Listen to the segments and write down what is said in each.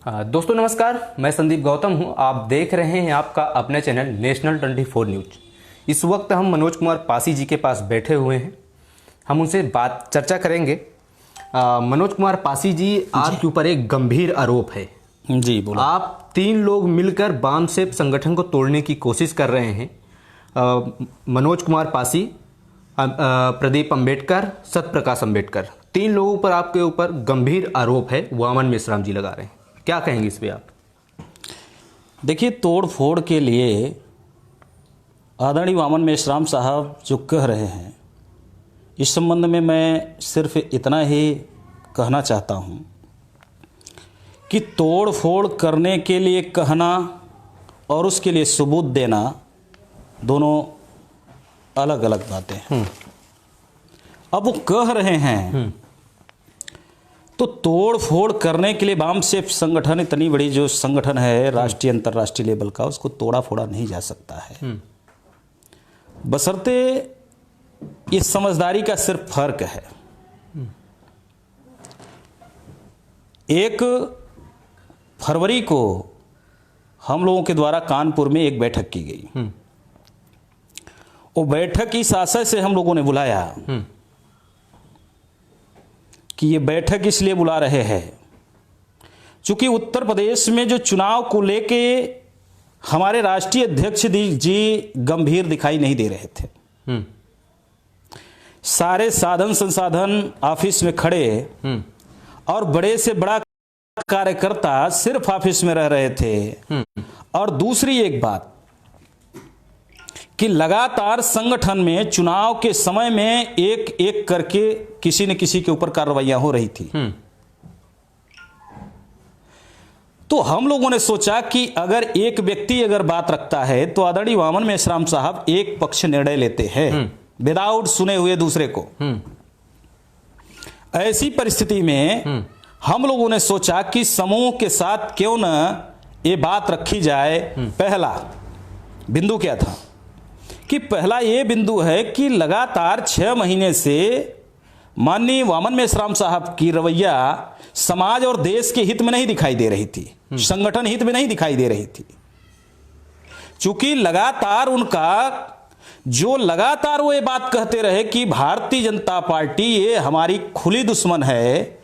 दोस्तों नमस्कार, मैं संदीप गौतम हूं। आप देख रहे हैं आपका अपना चैनल नेशनल 24 न्यूज। इस वक्त हम मनोज कुमार पासी जी के पास बैठे हुए हैं। हम उनसे चर्चा करेंगे। मनोज कुमार पासी जी, आपके ऊपर एक गंभीर आरोप है। जी बोलो। आप 3 लोग मिलकर वामसेप संगठन को तोड़ने की कोशिश कर रहे हैं। मनोज कुमार पासी, प्रदीप अंबेडकर, सत्यप्रकाश अंबेडकर, 3 लोगों पर आपके ऊपर गंभीर आरोप है। वामन मेश्राम जी लगा रहे हैं। क्या कहेंगे इस पे आप? देखिए, तोड़ फोड़ के लिए आदरणीय वामन मेश्राम साहब जो कह रहे हैं, इस संबंध में मैं सिर्फ इतना ही कहना चाहता हूं कि तोड़ फोड़ करने के लिए कहना और उसके लिए सबूत देना दोनों अलग अलग बातें हैं। अब वो कह रहे हैं तो तोड़ फोड़ करने के लिए वामसेप संगठन, इतनी बड़ी जो संगठन है राष्ट्रीय अंतर्राष्ट्रीय लेवल का, उसको तोड़ा फोड़ा नहीं जा सकता है। बशर्ते ये समझदारी का सिर्फ फर्क है। 1 फरवरी को हम लोगों के द्वारा कानपुर में एक बैठक की गई। वो बैठक इस आशय से हम लोगों ने बुलाया कि ये बैठक इसलिए बुला रहे हैं क्योंकि उत्तर प्रदेश में जो चुनाव को लेके हमारे राष्ट्रीय अध्यक्ष जी गंभीर दिखाई नहीं दे रहे थे। सारे साधन संसाधन ऑफिस में खड़े और बड़े से बड़ा कार्यकर्ता सिर्फ ऑफिस में रह रहे थे। और दूसरी एक बात कि लगातार संगठन में चुनाव के समय में एक एक करके किसी न किसी के ऊपर कार्रवाइयां हो रही थी। तो हम लोगों ने सोचा कि अगर एक व्यक्ति अगर बात रखता है तो आदरणीय वामन मेश्राम साहब एक पक्ष निर्णय लेते हैं विदाउट सुने हुए दूसरे को। ऐसी परिस्थिति में हम लोगों ने सोचा कि समूह के साथ क्यों न ये बात रखी जाए। पहला बिंदु क्या था कि पहला ये बिंदु है कि लगातार 6 महीने से माननीय वामन मेश्राम साहब की रवैया समाज और देश के हित में नहीं दिखाई दे रही थी, संगठन हित में नहीं दिखाई दे रही थी। चूंकि लगातार लगातार वो ये बात कहते रहे कि भारतीय जनता पार्टी ये हमारी खुली दुश्मन है,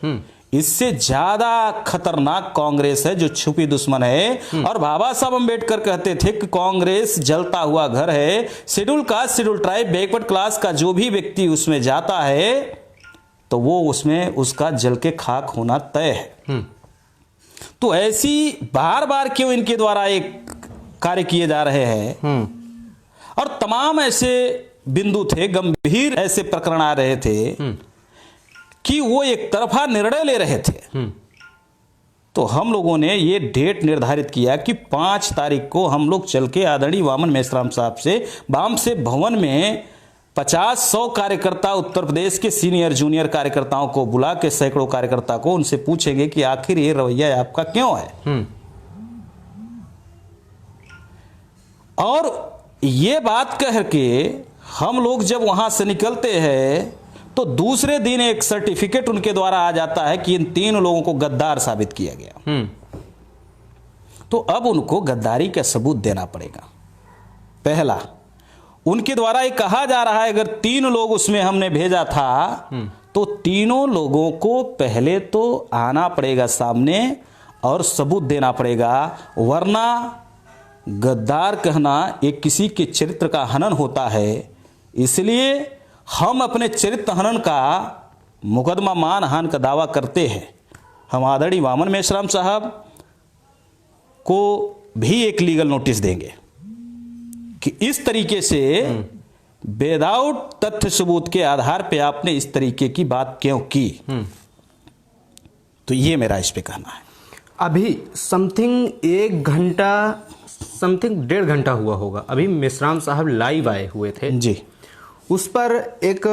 इससे ज्यादा खतरनाक कांग्रेस है जो छुपी दुश्मन है। और बाबा साहब अंबेडकर कहते थे कि कांग्रेस जलता हुआ घर है। Schedule caste, schedule tribe, backward class का जो भी व्यक्ति उसमें जाता है तो वो उसमें उसका जल के खाक होना तय है। तो ऐसी बार बार क्यों इनके द्वारा एक कार्य किए जा रहे हैं? और तमाम ऐसे बिंदु थे, गंभीर ऐसे प्रकरण आ रहे थे कि वो एक तरफा निर्णय ले रहे थे। तो हम लोगों ने ये डेट निर्धारित किया कि 5 तारीख को हम लोग चल के आदरणीय वामन मेश्राम साहब से वामसेप भवन में 50-100 कार्यकर्ता, उत्तर प्रदेश के सीनियर जूनियर कार्यकर्ताओं को बुला के, सैकड़ों कार्यकर्ता को, उनसे पूछेंगे कि आखिर ये रवैया आपका क्यों है। और ये बात कह के हम लोग जब वहां से निकलते हैं तो दूसरे दिन एक सर्टिफिकेट उनके द्वारा आ जाता है कि इन 3 लोगों को गद्दार साबित किया गया। तो अब उनको गद्दारी का सबूत देना पड़ेगा। पहला, उनके द्वारा ये कहा जा रहा है अगर 3 लोग उसमें हमने भेजा था तो तीनों लोगों को पहले तो आना पड़ेगा सामने और सबूत देना पड़ेगा, वरना गद्दार कहना एक किसी के चरित्र का हनन होता है। इसलिए हम अपने चरित्र हनन का मुकदमा मानहानि का दावा करते हैं। हम आदरणीय वामन मेश्राम साहब को भी एक लीगल नोटिस देंगे कि इस तरीके से विदाउट तथ्य सबूत के आधार पे आपने इस तरीके की बात क्यों की। तो ये मेरा इस पे कहना है। अभी समथिंग 1.5 घंटा हुआ होगा। अभी मेश्राम साहब लाइव आए हुए थे जी। उस पर एक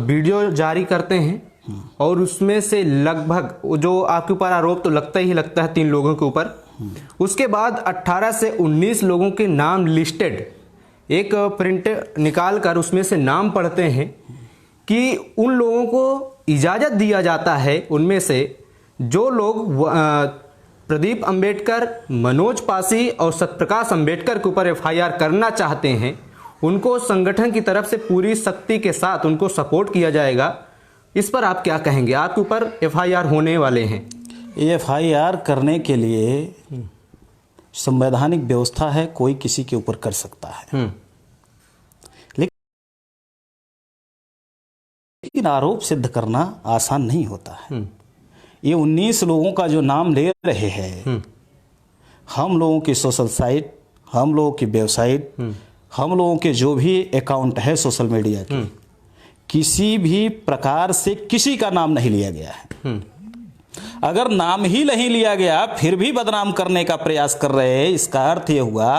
वीडियो जारी करते हैं और उसमें से लगभग जो आपके ऊपर आरोप तो लगता ही लगता है 3 लोगों के ऊपर, उसके बाद 18 से 19 लोगों के नाम लिस्टेड एक प्रिंट निकाल कर उसमें से नाम पढ़ते हैं कि उन लोगों को इजाज़त दिया जाता है, उनमें से जो लोग प्रदीप अंबेडकर, मनोज पासी और सत्यप्रकाश अंबेडकर के ऊपर एफआईआर करना चाहते हैं, उनको संगठन की तरफ से पूरी शक्ति के साथ उनको सपोर्ट किया जाएगा। इस पर आप क्या कहेंगे? आपके ऊपर एफआईआर होने वाले हैं। एफआईआर करने के लिए संवैधानिक व्यवस्था है, कोई किसी के ऊपर कर सकता है, लेकिन आरोप सिद्ध करना आसान नहीं होता है। ये 19 लोगों का जो नाम ले रहे हैं, हम लोगों की सोशल साइट, हम लोगों की वेबसाइट, हम लोगों के जो भी अकाउंट है सोशल मीडिया के, किसी भी प्रकार से किसी का नाम नहीं लिया गया है। अगर नाम ही नहीं लिया गया फिर भी बदनाम करने का प्रयास कर रहे हैं, इसका अर्थ यह हुआ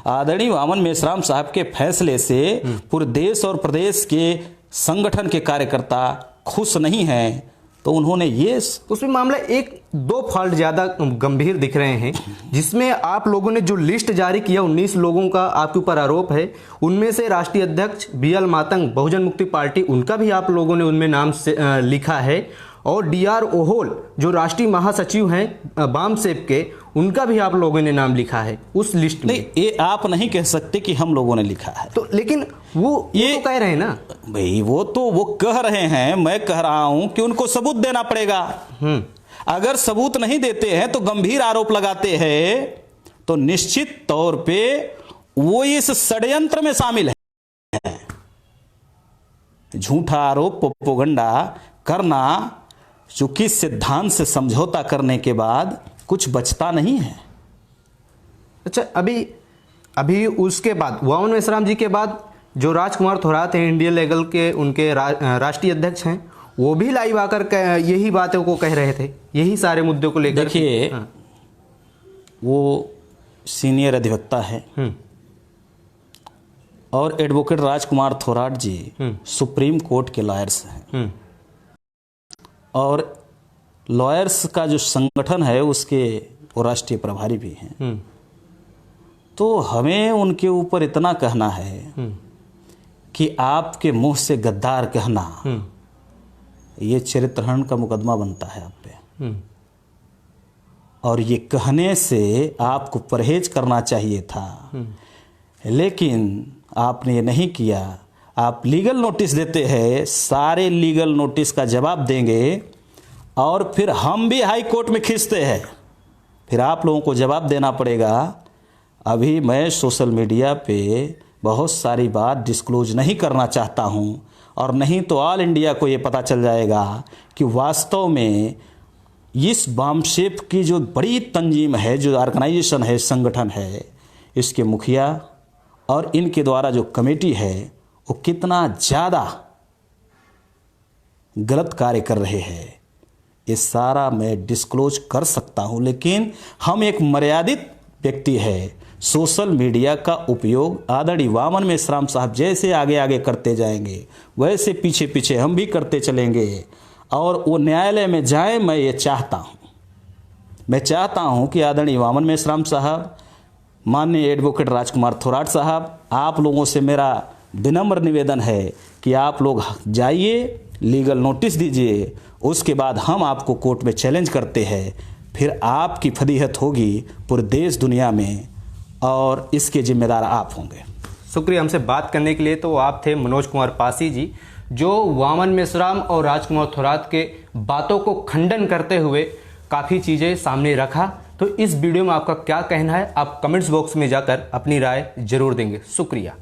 आदरणीय वामन मेश्राम साहब के फैसले से पूरे देश और प्रदेश के संगठन के कार्यकर्ता खुश नहीं हैं। तो उन्होंने ये उसमें मामला एक दो फॉल्ट ज्यादा गंभीर दिख रहे हैं, जिसमें आप लोगों ने जो लिस्ट जारी किया 19 लोगों का आपके ऊपर आरोप है, उनमें से राष्ट्रीय अध्यक्ष बीएल मातंग बहुजन मुक्ति पार्टी, उनका भी आप लोगों ने उनमें नाम लिखा है, और डीआर ओहोल जो राष्ट्रीय महासचिव हैं बामसेप के, उनका भी आप लोगों ने नाम लिखा है उस लिस्ट में। नहीं, ये आप नहीं कह सकते कि हम लोगों ने लिखा है। तो लेकिन वो तो कह रहे हैं ना भाई, वो कह रहे हैं, मैं कह रहा हूं कि उनको सबूत देना पड़ेगा। अगर सबूत नहीं देते हैं तो गंभीर आरोप लगाते हैं तो निश्चित तौर पे वो इस षड्यंत्र में शामिल है। झूठा आरोप, प्रोपेगेंडा करना, चूंकि सिद्धांत से समझौता करने के बाद कुछ बचता नहीं है। अच्छा, अभी उसके बाद वामन मेश्राम जी के बाद जो राजकुमार थोरात हैं, इंडियन लीगल के उनके राष्ट्रीय अध्यक्ष हैं, वो भी लाइव आकर यही बातों को कह रहे थे, यही सारे मुद्दों को लेकर। देखिए, वो सीनियर अधिवक्ता है और एडवोकेट राजकुमार थोराट जी सुप्रीम कोर्ट के लॉयर्स हैं, और लॉयर्स का जो संगठन है उसके वो राष्ट्रीय प्रभारी भी हैं। तो हमें उनके ऊपर इतना कहना है कि आपके मुंह से गद्दार कहना, ये चरित्रहरण का मुकदमा बनता है आप पे, और ये कहने से आपको परहेज करना चाहिए था, लेकिन आपने ये नहीं किया। आप लीगल नोटिस देते हैं, सारे लीगल नोटिस का जवाब देंगे और फिर हम भी हाई कोर्ट में खींचते हैं, फिर आप लोगों को जवाब देना पड़ेगा। अभी मैं सोशल मीडिया पे बहुत सारी बात डिस्क्लोज नहीं करना चाहता हूं, और नहीं तो ऑल इंडिया को ये पता चल जाएगा कि वास्तव में इस बामसेप की जो बड़ी तंजीम है, जो ऑर्गेनाइजेशन है, संगठन है, इसके मुखिया और इनके द्वारा जो कमेटी है वो कितना ज़्यादा गलत कार्य कर रहे हैं, ये सारा मैं डिस्क्लोज कर सकता हूं। लेकिन हम एक मर्यादित व्यक्ति है, सोशल मीडिया का उपयोग आदरणीय वामन मेश्राम साहब जैसे आगे आगे करते जाएंगे वैसे पीछे पीछे हम भी करते चलेंगे, और वो न्यायालय में जाए। मैं ये चाहता हूं, मैं चाहता हूं कि आदरणीय वामन मेश्राम साहब, माननीय एडवोकेट राजकुमार थोराट साहब, आप लोगों से मेरा विनम्र निवेदन है कि आप लोग जाइए, लीगल नोटिस दीजिए, उसके बाद हम आपको कोर्ट में चैलेंज करते हैं, फिर आपकी फदीहत होगी पूरे देश दुनिया में, और इसके जिम्मेदार आप होंगे। शुक्रिया हमसे बात करने के लिए। तो आप थे मनोज कुमार पासी जी, जो वामन मेश्राम और राजकुमार थोरात के बातों को खंडन करते हुए काफ़ी चीज़ें सामने रखा। तो इस वीडियो में आपका क्या कहना है, आप कमेंट्स बॉक्स में जाकर अपनी राय जरूर देंगे। शुक्रिया।